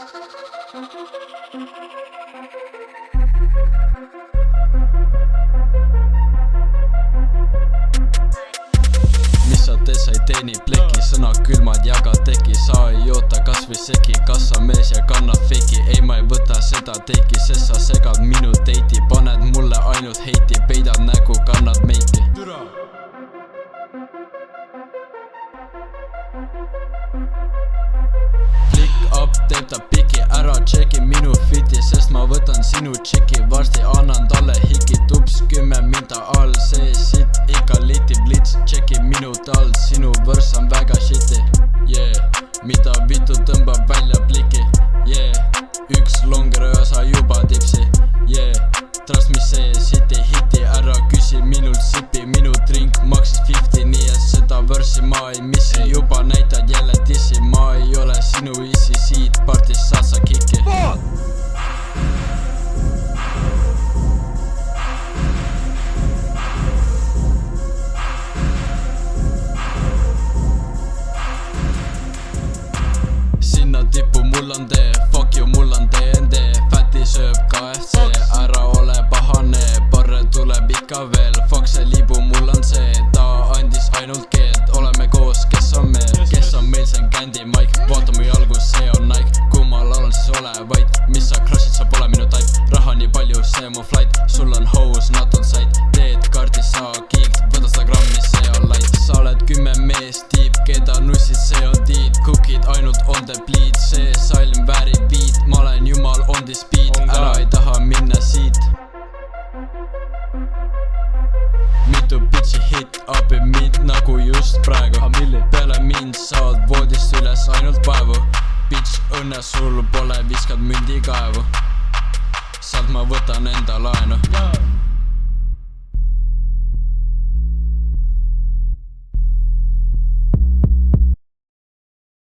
Mis sa teed, sa ei teeni pleki, sõnad külmad, jaga teki. Sa ei oota kasvõi segi, kas sa mees ja kannab feiki. Ei, ma ei võta seda teiki, sest sa segad minu teiti. Paned mulle ainult heiti, peidad nägu, kannad meiki. Flick up teeb ta piki, ära tšeki minu fiti, sest ma võtan sinu tšiki. Varsti annan talle hiki, tups 10 minta all, see sitt ikka liti. Blitz tšeki minu tall, sinu võrss on väga shiti. Yeah, mida vitu tõmbab välja pliki. Yeah, üks longer öö sa juba tipsi. Yeah, trust me see siti hiti, ära küsi minult sipi. Minu drink maksis 50, nii et seda võrssi ma ei missi. Juba näitad jälle dissi, ma ei ole sinu isi, siit partist saad sa kiki. Sinna tippu mul on tee, fuck you, mul on DND. Fäti sööb KFC, ära ole pahane, parre tuleb ikka veel. Fuck see liibu, mul on see, ta andis ainult keelt. Oleme koos, kes on meil, see on Candy Mike. Vaata mu jalgu, see on Nike, kui ma laulan siis ole vait. Mis sa crush'id, sa pole minu type, raha nii palju, see mu flight. Sul on hoes, not on site, teed kaardi, sa kiikt, võta seda grammi, see on light. Sa oled 10 mees tiip, keda nussid, see on tiid. Cookid ainult on the bleed, see salm väärib viit. Ma olen jumal on the speed, ära ei taha minna siit. Mitu bitchi hit up'ib mind nagu just praegu. Peale mind saad voodist üles ainult vaevu. Bitch, õnne sul pole, viskad mündi kaevu. Sealt ma võtan enda laenu.